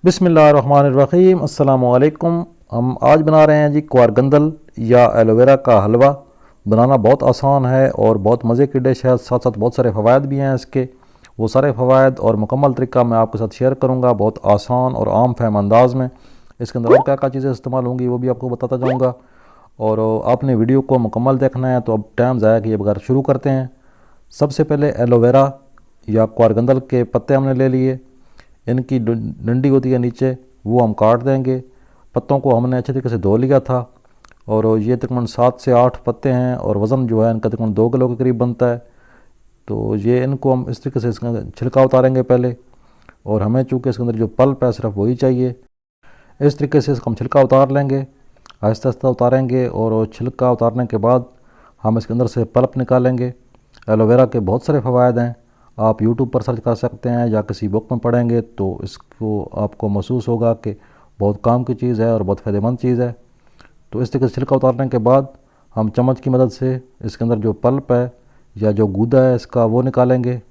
बिस्मिल्लाहिर्रहमानिर्रहीम अस्सलामुअलैकुम। हम आज बना रहे हैं जी क्वारगंदल या एलोवेरा का हलवा। बनाना बहुत आसान है और बहुत मज़े की डिश है, साथ साथ बहुत सारे फ़वाद भी हैं इसके। वो सारे फ़वाद और मुकम्मल तरीका मैं आपके साथ शेयर करूँगा बहुत आसान और आम फहम अंदाज में। इसके अंदर और क्या क्या चीज़ें इस्तेमाल होंगी वो भी आपको बताता जाऊँगा। और आपने वीडियो को मुकम्मल देखना है, तो अब टाइम ज़ाया किए बगैर शुरू करते हैं। सबसे पहले एलोवेरा या क्वारगंदल के पत्ते हमने ले लिए। इनकी डंडी होती है नीचे, वो हम काट देंगे। पत्तों को हमने अच्छे तरीके से धो लिया था और ये तकरीबन 7 से 8 पत्ते हैं और वज़न जो है इनका तकरीबन 2 किलो के करीब बनता है। तो ये इनको हम इस तरीके से इसका छिलका उतारेंगे पहले, और हमें चूँकि इसके अंदर जो पल्प है सिर्फ वही चाहिए। इस तरीके से इसका हम छिलका उतार लेंगे, आहिस्ता आहिस्ता उतारेंगे। और छिलका उतारने के बाद हम इसके अंदर से पल्प निकालेंगे। एलोवेरा के बहुत सारे फ़वाद हैं, आप यूट्यूब पर सर्च कर सकते हैं या किसी बुक में पढ़ेंगे तो इसको आपको महसूस होगा कि बहुत काम की चीज़ है और बहुत फ़ायदेमंद चीज़ है। तो इस तरीके से छिलका उतारने के बाद हम चम्मच की मदद से इसके अंदर जो पल्प है या जो गूदा है इसका वो निकालेंगे।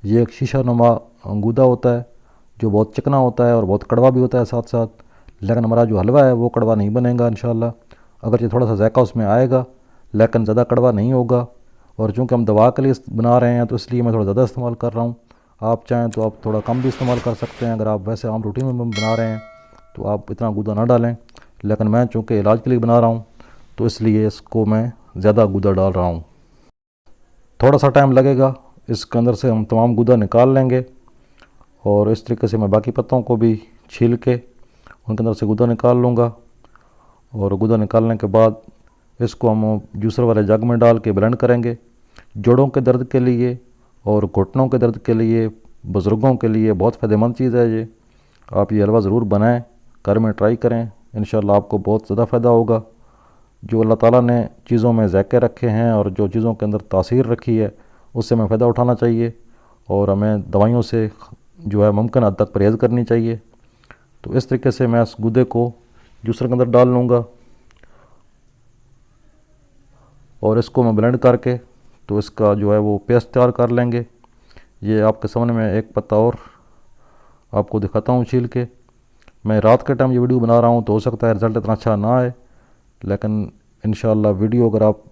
ये एक शीशा नुमा गूदा होता है जो बहुत चिकना होता है और बहुत कड़वा भी होता है साथ साथ, लेकिन हमारा जो हलवा है वो कड़वा नहीं बनेगा इंशाल्लाह। अगर ये थोड़ा सा जायका उसमें आएगा लेकिन ज़्यादा कड़वा नहीं होगा। और चूँकि हम दवा के लिए बना रहे हैं तो इसलिए मैं थोड़ा ज़्यादा इस्तेमाल कर रहा हूँ। आप चाहें तो आप थोड़ा कम भी इस्तेमाल कर सकते हैं। अगर आप वैसे आम रूटीन में बना रहे हैं तो आप इतना गूदा ना डालें, लेकिन मैं चूँकि इलाज के लिए बना रहा हूँ तो इसलिए इसको मैं ज़्यादा गूदा डाल रहा हूँ। थोड़ा सा टाइम लगेगा, इसके अंदर से हम तमाम गूदा निकाल लेंगे। और इस तरीके से मैं बाकी पत्तों को भी छील के उनके अंदर से गूदा निकाल लूँगा। और गूदा निकालने के बाद इसको हम जूसर वाले जग में डाल के ब्लेंड करेंगे। जोड़ों के दर्द के लिए और घुटनों के दर्द के लिए, बुज़ुर्गों के लिए बहुत फ़ायदेमंद चीज़ है ये। आप ये हलवा ज़रूर बनाएं, घर में ट्राई करें, इंशाल्लाह आपको बहुत ज़्यादा फ़ायदा होगा। जो अल्लाह ताला ने चीज़ों में ज़ायके रखे हैं और जो चीज़ों के अंदर तासीर रखी है उससे हमें फ़ायदा उठाना चाहिए और हमें दवाइयों से जो है मुमकिन हद तक परहेज़ करनी चाहिए। तो इस तरीके से मैं इस गूदे को जूसर के अंदर डाल लूँगा और इसको मैं ब्लेंड करके तो इसका जो है वो पेस्ट तैयार कर लेंगे। ये आपके सामने में एक पत्ता और आपको दिखाता हूँ छील के। मैं रात के टाइम ये वीडियो बना रहा हूँ तो हो सकता है रिज़ल्ट इतना अच्छा ना आए, लेकिन इंशाल्लाह वीडियो अगर आप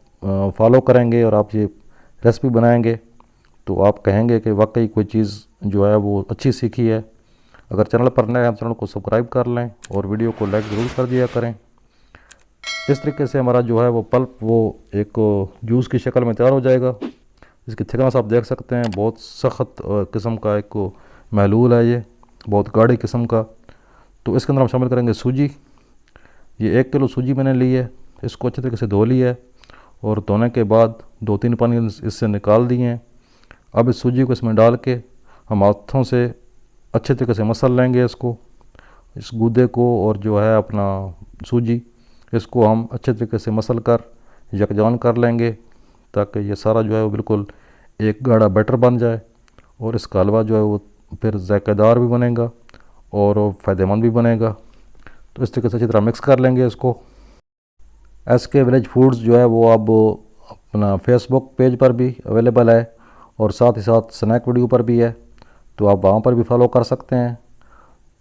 फॉलो करेंगे और आप ये रेसिपी बनाएंगे तो आप कहेंगे कि वाकई कोई चीज़ जो है वो अच्छी सीखी है। अगर चैनल पर नए हैं चैनल को सब्सक्राइब कर लें और वीडियो को लाइक ज़रूर कर दिया करें। इस तरीके से हमारा जो है वो पल्प वो एक जूस की शक्ल में तैयार हो जाएगा। इसकी थिकनेस आप देख सकते हैं, बहुत सख्त किस्म का एक महलूल है ये, बहुत गाढ़ी किस्म का। तो इसके अंदर हम शामिल करेंगे सूजी। ये 1 किलो सूजी मैंने ली है, इसको अच्छे तरीके से धो लिया है और धोने के बाद 2-3 पानी इससे निकाल दिए हैं। अब इस सूजी को इसमें डाल के हम हाथों से अच्छे तरीके से मसल लेंगे इसको, इस गूदे को, और जो है अपना सूजी इसको हम अच्छे तरीके से मसल कर यकजान कर लेंगे ताकि ये सारा जो है वो बिल्कुल एक गाढ़ा बैटर बन जाए और इसका हलवा जो है वो फिर ज़ायकेदार भी बनेगा और फ़ायदेमंद भी बनेगा। तो इस तरीके से अच्छी तरह मिक्स कर लेंगे इसको। SK विलेज फूड्स जो है वो अब अपना फेसबुक पेज पर भी अवेलेबल है और साथ ही साथ स्नैक वीडियो पर भी है, तो आप वहाँ पर भी फॉलो कर सकते हैं।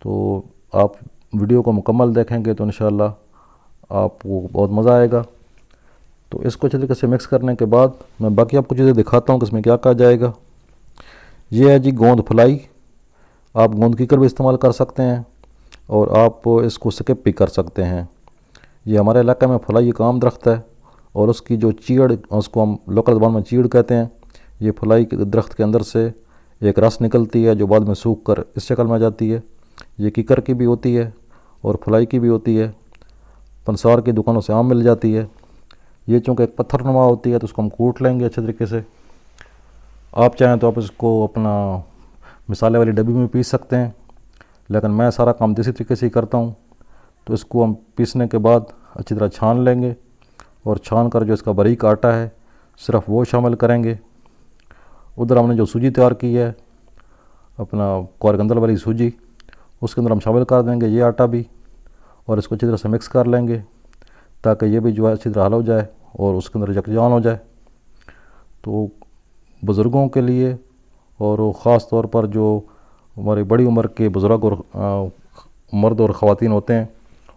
तो आप वीडियो को मुकम्मल देखेंगे तो इंशाल्लाह आपको बहुत मज़ा आएगा। तो इसको अच्छे तरीके से मिक्स करने के बाद मैं बाकी आपको चीज़ें दिखाता हूँ कि इसमें क्या क्या जाएगा। ये है जी गोंद फलाई। आप गोंद कीकर भी इस्तेमाल कर सकते हैं और आप इसको स्किप भी कर सकते हैं। ये हमारे इलाके में फलाई एक आम दरख्त है और उसकी जो चीड़, उसको हम लोकल ज़बान में चीड़ कहते हैं। ये फलाई के दरख्त के अंदर से एक रस निकलती है जो बाद में सूख कर इस शक्ल में आ जाती है। ये कीकर की भी होती है और फलाई की भी होती है, पंसार की दुकानों से आम मिल जाती है। ये चूँकि एक पत्थरनुमा होती है तो उसको हम कूट लेंगे अच्छे तरीके से। आप चाहें तो आप इसको अपना मिसाले वाली डब्बी में पीस सकते हैं, लेकिन मैं सारा काम देसी तरीके से ही करता हूँ। तो इसको हम पीसने के बाद अच्छी तरह छान लेंगे और छान कर जो इसका बारीक आटा है सिर्फ वो शामिल करेंगे। उधर हमने जो सूजी तैयार की है अपना क्वारगंदल वाली सूजी, उसके अंदर हम शामिल कर देंगे ये आटा भी और इसको अच्छी तरह से मिक्स कर लेंगे ताकि ये भी जो है अच्छी तरह हल हो जाए और उसके अंदर यकजान हो जाए। तो बुज़ुर्गों के लिए और ख़ास तौर पर जो हमारी बड़ी उम्र के बुज़ुर्ग और मर्द और ख़वातीन होते हैं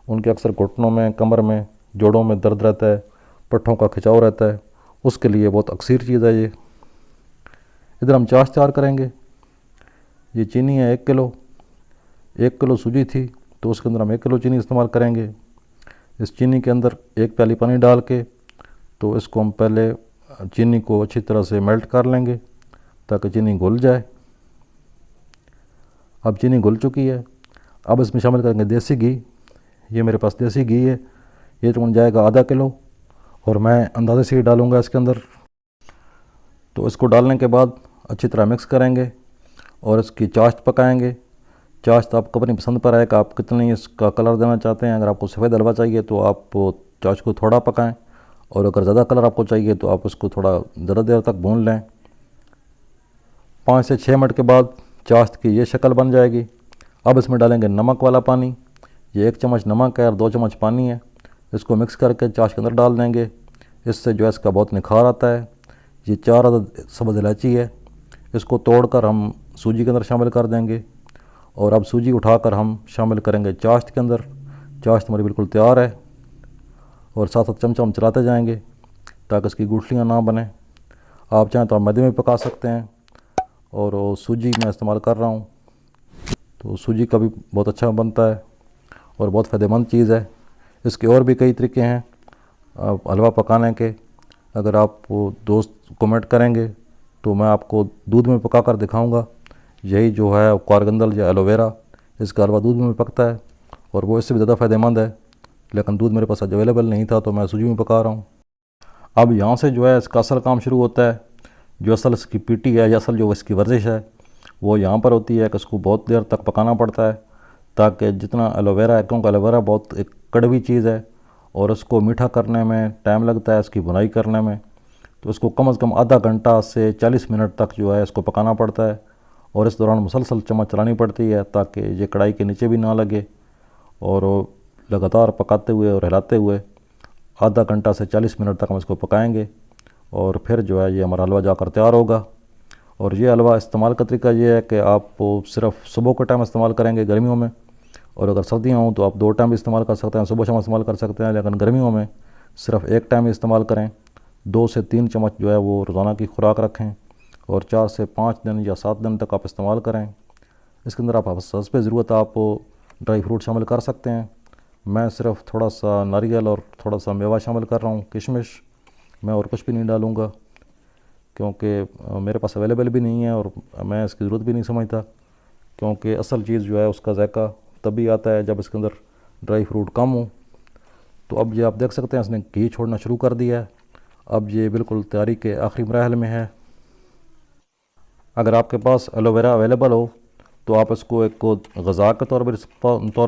उनके अक्सर घुटनों में, कमर में, जोड़ों में दर्द रहता है, पट्ठों का खिंचाव रहता है, उसके लिए बहुत अक्सर चीज़ है ये। इधर हम चाश तैयार करेंगे। ये चीनी है 1 किलो, 1 किलो सूजी थी तो उसके अंदर हम 1 किलो चीनी इस्तेमाल करेंगे। इस चीनी के अंदर 1 प्याली पानी डाल के तो इसको हम पहले चीनी को अच्छी तरह से मेल्ट कर लेंगे ताकि चीनी घुल जाए। अब चीनी घुल चुकी है। अब इसमें शामिल करेंगे देसी घी। ये मेरे पास देसी घी है, ये तो बन जाएगा आधा किलो और मैं अंदाजे से ही डालूँगा इसके अंदर। तो इसको डालने के बाद अच्छी तरह मिक्स करेंगे और इसकी चाश्त पकाएंगे। चाश्त आपको अपनी पसंद पर है कि आप कितनी इसका कलर देना चाहते हैं। अगर आपको सफ़ेद हलवा चाहिए तो आप चाश्त को थोड़ा पकाएं और अगर ज़्यादा कलर आपको चाहिए तो आप उसको थोड़ा ज़्यादा देर तक भून लें। 5 से 6 मिनट के बाद चाश्त की ये शक्ल बन जाएगी। अब इसमें डालेंगे नमक वाला पानी। ये 1 चम्मच नमक है और 2 चम्मच पानी है। इसको मिक्स करके चाश के अंदर डाल देंगे। इससे जो है इसका बहुत निखार आता है। ये 4 अदद सब्ज़ इलायची है, इसको तोड़कर हम सूजी के अंदर शामिल कर देंगे और अब सूजी उठाकर हम शामिल करेंगे चाश्त के अंदर। चाश्त हमारी बिल्कुल तैयार है और साथ साथ चमचा हम चलाते जाएंगे ताकि इसकी गुठलियाँ ना बने। आप चाहें तो आप मैदे में पका सकते हैं और सूजी मैं इस्तेमाल कर रहा हूँ तो सूजी का भी बहुत अच्छा बनता है और बहुत फ़ायदेमंद चीज़ है। इसके और भी कई तरीके हैं हलवा पकाने के। अगर आप दोस्त कमेंट करेंगे तो मैं आपको दूध में पका कर दिखाऊँगा। यही जो है कारगंदल या एलोवेरा, इसका हलवा दूध में पकता है और वो इससे भी ज़्यादा फ़ायदेमंद है, लेकिन दूध मेरे पास अवेलेबल नहीं था तो मैं सूजी में पका रहा हूँ। अब यहाँ से जो है इसका असल काम शुरू होता है। जो असल इसकी पीटी है या असल जो इसकी वर्जिश है वो यहाँ पर होती है कि इसको बहुत देर तक पकाना पड़ता है ताकि जितना एलोवेरा है, क्योंकि एलोवेरा बहुत एक कड़वी चीज़ है और उसको मीठा करने में टाइम लगता है, इसकी बुनाई करने में। तो इसको कम से कम आधा घंटा से 40 मिनट तक जो है इसको पकाना पड़ता है और इस दौरान मुसलसल चम्मच चलानी पड़ती है ताकि ये कढ़ाई के नीचे भी ना लगे। और लगातार पकाते हुए और हिलाते हुए आधा घंटा से 40 मिनट तक हम इसको पकाएंगे और फिर जो है ये हमारा हलवा जाकर तैयार होगा। और ये हलवा इस्तेमाल का तरीका ये है कि आप सिर्फ सुबह के टाइम इस्तेमाल करेंगे गर्मियों में, और अगर सर्दियाँ हों तो आप 2 टाइम भी इस्तेमाल कर सकते हैं, सुबह शाम इस्तेमाल कर सकते हैं, लेकिन गर्मियों में सिर्फ 1 टाइम ही इस्तेमाल करें। 2 से 3 चम्मच जो है वो रोज़ाना की खुराक रखें और 4 से 5 दिन या 7 दिन तक आप इस्तेमाल करें। इसके अंदर आप हस्ब ज़रूरत आप ड्राई फ्रूट शामिल कर सकते हैं। मैं सिर्फ थोड़ा सा नारियल और थोड़ा सा मेवा शामिल कर रहा हूँ, किशमिश। मैं और कुछ भी नहीं डालूँगा क्योंकि मेरे पास अवेलेबल भी नहीं है और मैं इसकी ज़रूरत भी नहीं समझता, क्योंकि असल चीज़ जो है उसका जायका तभी आता है जब इसके अंदर ड्राई फ्रूट कम हो। तो अब ये आप देख सकते हैं इसने घी छोड़ना शुरू कर दिया है। अब ये बिल्कुल तैयारी के आखिरी मराहल में है। अगर आपके पास एलोवेरा अवेलेबल हो तो आप इसको एक ग़िज़ा के तौर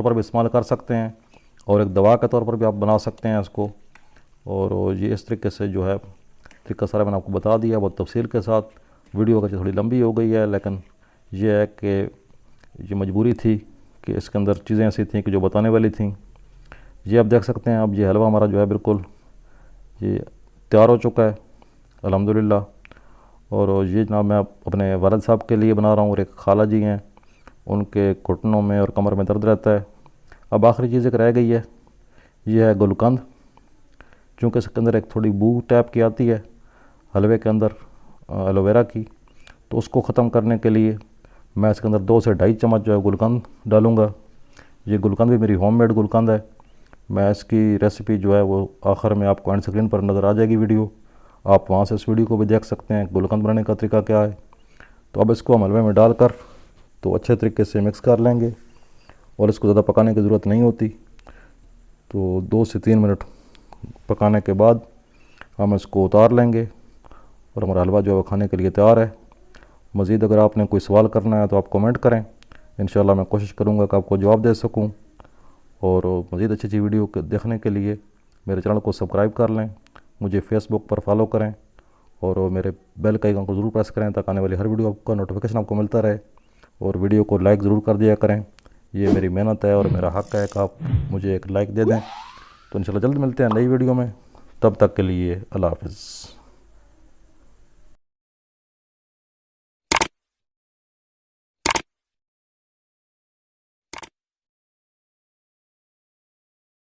पर भी इस्तेमाल कर सकते हैं और एक दवा के तौर पर भी आप बना सकते हैं इसको। और ये इस तरीके से जो है तरीका सारा मैंने आपको बता दिया बहुत तफसील के साथ। वीडियो अगर थोड़ी लंबी हो गई है, लेकिन ये है कि ये मजबूरी थी कि इसके अंदर चीज़ें ऐसी थीं कि जो बताने वाली थीं। ये आप देख सकते हैं अब ये हलवा हमारा जो है बिल्कुल ये तैयार हो चुका है अल्हम्दुलिल्लाह। और ये जनाब मैं अपने वालिद साहब के लिए बना रहा हूँ और एक खाला जी हैं, उनके घुटनों में और कमर में दर्द रहता है। अब आखिरी चीज़ एक रह गई है, ये है गुलकंद। चूँकि इसके अंदर एक थोड़ी बू टाइप की आती है हलवे के अंदर एलोवेरा की, तो उसको ख़त्म करने के लिए मैं इसके अंदर 2 से 2.5 चम्मच जो है गुलकंद डालूँगा। ये गुलकंद भी मेरी होममेड गुलकंद है। मैं इसकी रेसिपी जो है वो आखिर में आपको एंड स्क्रीन पर नज़र आ जाएगी वीडियो, आप वहाँ से इस वीडियो को भी देख सकते हैं गुलकंद बनाने का तरीका क्या है। तो अब इसको हम हलवे में डालकर तो अच्छे तरीके से मिक्स कर लेंगे और इसको ज़्यादा पकाने की ज़रूरत नहीं होती। तो 2 से 3 मिनट पकाने के बाद हम इसको उतार लेंगे और हमारा हलवा जो है वो खाने के लिए तैयार है। मज़ीद अगर आपने कोई सवाल करना है तो आप कमेंट करें, इंशाल्लाह मैं कोशिश करूँगा कि आपको जवाब दे सकूँ। और मज़ीद अच्छी अच्छी वीडियो देखने के लिए मेरे चैनल को सब्सक्राइब कर लें, मुझे फ़ेसबुक पर फॉलो करें और मेरे बेल का आइकन को ज़रूर प्रेस करें ताकि आने वाली हर वीडियो का नोटिफिकेशन आपको मिलता रहे। और वीडियो को लाइक ज़रूर कर दिया करें, ये मेरी मेहनत है और मेरा हक़ है कि आप मुझे एक लाइक दे दें। तो इंशाल्लाह जल्द मिलते हैं नई वीडियो में, तब तक के लिए अल्लाह हाफ़िज़।